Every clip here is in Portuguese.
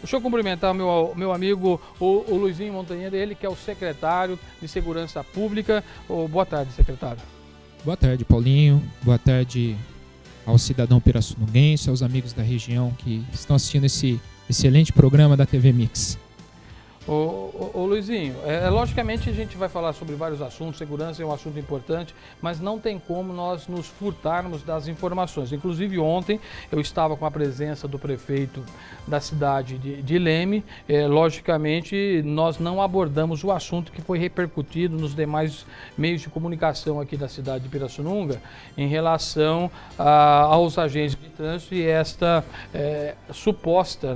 Deixa eu cumprimentar meu amigo, o Luizinho Montanheiro, ele que é o secretário de Segurança Pública. Boa tarde, secretário. Boa tarde, Paulinho. Boa tarde ao cidadão pirassununguense, aos amigos da região que estão assistindo esse excelente programa da TV Mix. Ô Luizinho, logicamente a gente vai falar sobre vários assuntos, segurança é um assunto importante, mas não tem como nós nos furtarmos das informações. Inclusive ontem eu estava com a presença do prefeito da cidade de Leme, logicamente nós não abordamos o assunto que foi repercutido nos demais meios de comunicação aqui da cidade de Pirassununga em relação aos agentes de trânsito e esta suposta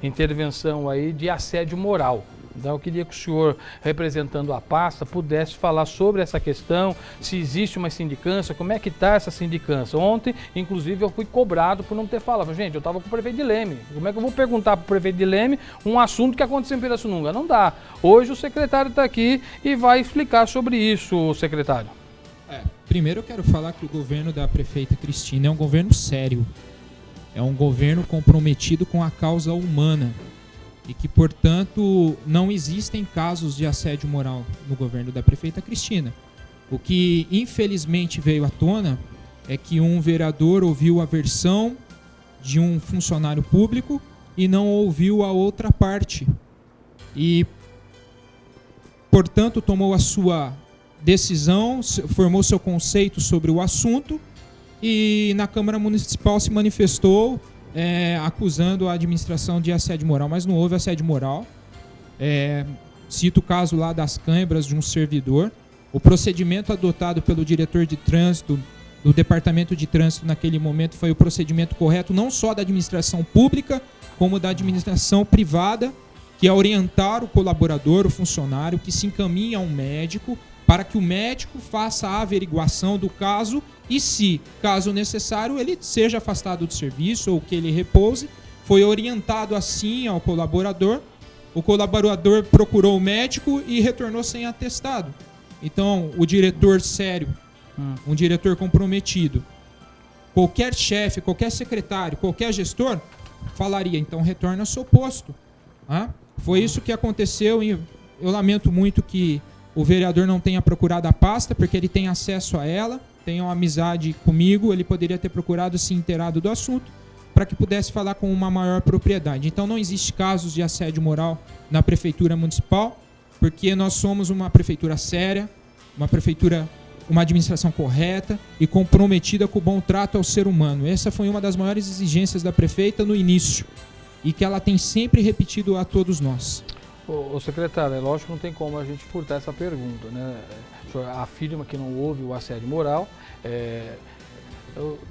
intervenção aí de assédio moral. Então eu queria que o senhor, representando a pasta, pudesse falar sobre essa questão, se existe uma sindicância, como é que está essa sindicância. Ontem, inclusive, eu fui cobrado por não ter falado. Gente, eu estava com o prefeito de Leme. Como é que eu vou perguntar para o prefeito de Leme um assunto que aconteceu em Pirassununga? Não dá. Hoje o secretário está aqui e vai explicar sobre isso, secretário. Primeiro eu quero falar que o governo da prefeita Cristina é um governo sério. É um governo comprometido com a causa humana e que, portanto, não existem casos de assédio moral no governo da prefeita Cristina. O que, infelizmente, veio à tona é que um vereador ouviu a versão de um funcionário público e não ouviu a outra parte. E, portanto, tomou a sua decisão, formou seu conceito sobre o assunto e na Câmara Municipal se manifestou acusando a administração de assédio moral, mas não houve assédio moral. Cito o caso lá das câimbras de um servidor. O procedimento adotado pelo diretor de trânsito do Departamento de Trânsito naquele momento foi o procedimento correto, não só da administração pública, como da administração privada, que é orientar o colaborador, o funcionário, que se encaminha a um médico, para que o médico faça a averiguação do caso e, se caso necessário, ele seja afastado do serviço ou que ele repouse. Foi orientado assim ao colaborador. O colaborador procurou o médico e retornou sem atestado. Então, o diretor sério, um diretor comprometido, qualquer chefe, qualquer secretário, qualquer gestor, falaria, então retorna ao seu posto. Foi isso que aconteceu e eu lamento muito que o vereador não tenha procurado a pasta, porque ele tem acesso a ela, tem uma amizade comigo, ele poderia ter procurado se inteirado do assunto para que pudesse falar com uma maior propriedade. Então não existe casos de assédio moral na Prefeitura Municipal, porque nós somos uma prefeitura séria, uma administração correta e comprometida com o bom trato ao ser humano. Essa foi uma das maiores exigências da prefeita no início e que ela tem sempre repetido a todos nós. O secretário, é lógico que não tem como a gente furtar essa pergunta, né? O senhor afirma que não houve o assédio moral.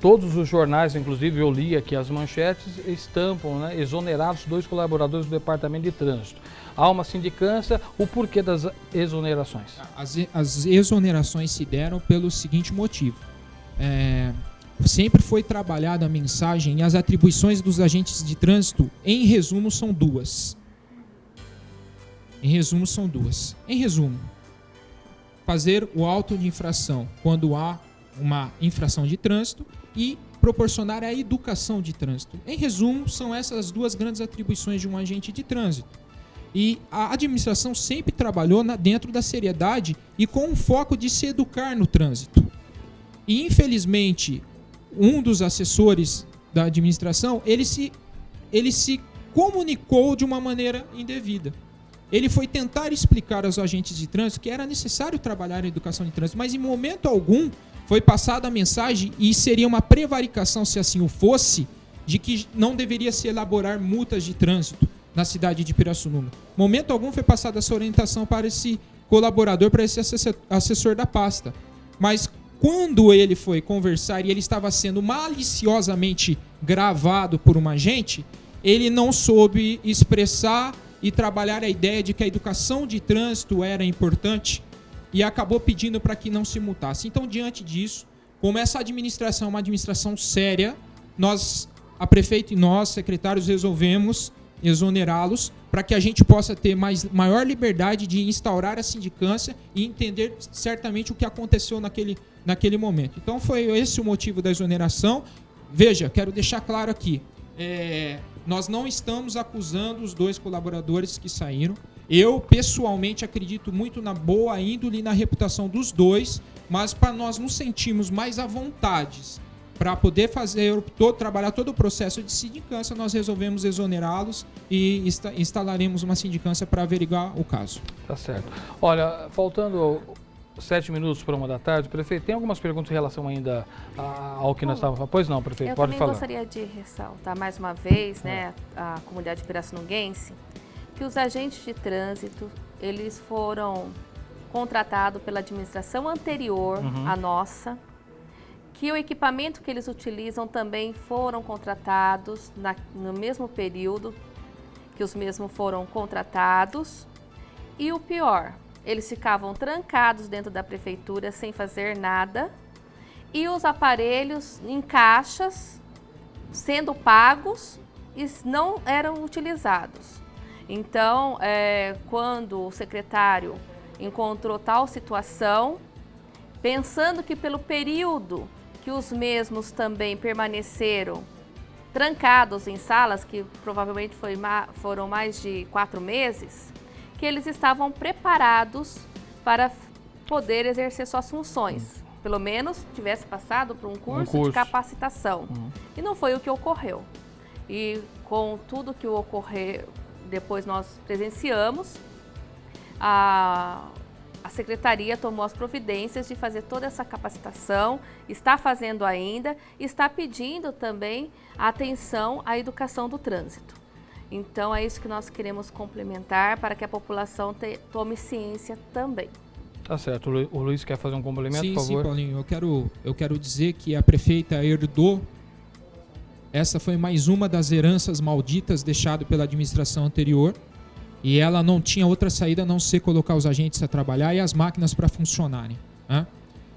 Todos os jornais, inclusive eu li aqui as manchetes, estampam, né, exonerados 2 colaboradores do Departamento de Trânsito. Há uma sindicância, o porquê das exonerações? As exonerações se deram pelo seguinte motivo. Sempre foi trabalhada a mensagem e as atribuições dos agentes de trânsito, em resumo, são duas. Em resumo, fazer o auto de infração quando há uma infração de trânsito e proporcionar a educação de trânsito. Em resumo, são essas duas grandes atribuições de um agente de trânsito. E a administração sempre trabalhou dentro da seriedade e com o foco de se educar no trânsito. E, infelizmente, um dos assessores da administração, ele se comunicou de uma maneira indevida. Ele foi tentar explicar aos agentes de trânsito que era necessário trabalhar a educação de trânsito, mas em momento algum foi passada a mensagem, e seria uma prevaricação se assim o fosse, de que não deveria se elaborar multas de trânsito na cidade de Pirassununga. Em momento algum foi passada essa orientação para esse colaborador, para esse assessor da pasta. Mas quando ele foi conversar e ele estava sendo maliciosamente gravado por uma agente, ele não soube expressar e trabalhar a ideia de que a educação de trânsito era importante e acabou pedindo para que não se multasse. Então, diante disso, como essa administração é uma administração séria, a prefeita e nós, secretários, resolvemos exonerá-los para que a gente possa ter maior liberdade de instaurar a sindicância e entender certamente o que aconteceu naquele momento. Então, foi esse o motivo da exoneração. Veja, quero deixar claro aqui, nós não estamos acusando os 2 colaboradores que saíram. Eu, pessoalmente, acredito muito na boa índole e na reputação dos 2, mas para nós nos sentirmos mais à vontade para poder trabalhar todo o processo de sindicância, nós resolvemos exonerá-los e instalaremos uma sindicância para averiguar o caso. Tá certo. Olha, faltando 7 minutos para 1h da tarde, prefeito, tem algumas perguntas em relação ainda ao que nós estávamos falando? Pois não, prefeito, pode falar. Eu gostaria de ressaltar mais uma vez, né, a comunidade pirassununguense, que os agentes de trânsito, eles foram contratados pela administração anterior à nossa, que o equipamento que eles utilizam também foram contratados no mesmo período que os mesmos foram contratados. E o pior, eles ficavam trancados dentro da prefeitura sem fazer nada e os aparelhos em caixas sendo pagos e não eram utilizados. Então, quando o secretário encontrou tal situação, pensando que pelo período que os mesmos também permaneceram trancados em salas, que provavelmente foram mais de 4 meses, que eles estavam preparados para poder exercer suas funções. Pelo menos tivesse passado por um curso de capacitação. E não foi o que ocorreu. E com tudo que ocorreu, depois nós presenciamos, a secretaria tomou as providências de fazer toda essa capacitação, está fazendo ainda, e está pedindo também a atenção à educação do trânsito. Então é isso que nós queremos complementar para que a população tome ciência também. Tá certo. O Luiz quer fazer um complemento, por favor? Sim, Paulinho. Eu quero dizer que a prefeita herdou. Essa foi mais uma das heranças malditas deixadas pela administração anterior. E ela não tinha outra saída a não ser colocar os agentes a trabalhar e as máquinas para funcionarem. Né?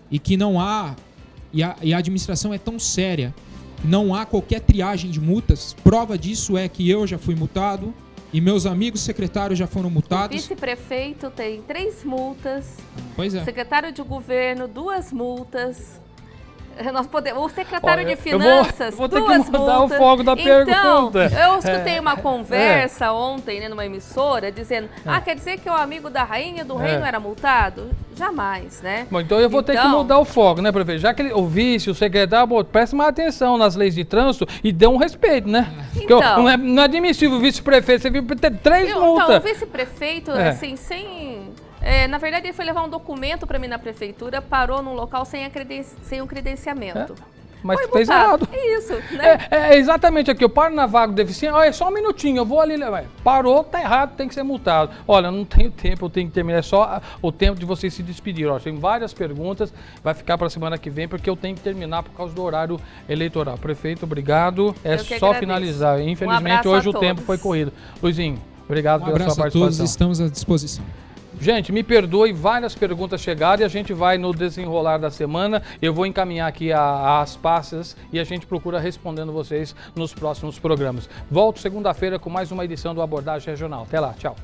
E que não há... E a administração é tão séria, não há qualquer triagem de multas. Prova disso é que eu já fui multado e meus amigos secretários já foram multados. O vice-prefeito tem 3 multas. Pois é. O secretário de governo, 2 multas. O secretário de Finanças, vou ter 2 que mudar multas. o foco da então, pergunta. Eu escutei uma conversa ontem, né, numa emissora, dizendo, quer dizer que o amigo da rainha do reino era multado? Jamais, né? Bom, então eu vou ter que mudar o foco, né, prefeito? Já que o vice, o secretário, preste mais atenção nas leis de trânsito e dê um respeito, né? Porque não é admissível o vice-prefeito, você viu ter 3 multas. Então, o vice-prefeito, assim, na verdade, ele foi levar um documento para mim na prefeitura, parou num local sem um credenciamento. Mas foi fez errado. É isso, né? É exatamente aqui. Eu paro na vaga do deficiente, olha, só um minutinho, eu vou ali. Parou, tá errado, tem que ser multado. Olha, eu não tenho tempo, eu tenho que terminar. É só o tempo de vocês se despedir. Ó, tem várias perguntas, vai ficar para a semana que vem, porque eu tenho que terminar por causa do horário eleitoral. Prefeito, obrigado. É só finalizar. Infelizmente, hoje o tempo foi corrido. Luizinho, obrigado pela sua participação. Todos, estamos à disposição. Gente, me perdoe, várias perguntas chegaram e a gente vai no desenrolar da semana. Eu vou encaminhar aqui as pastas e a gente procura respondendo vocês nos próximos programas. Volto segunda-feira com mais uma edição do Abordagem Regional. Até lá, tchau.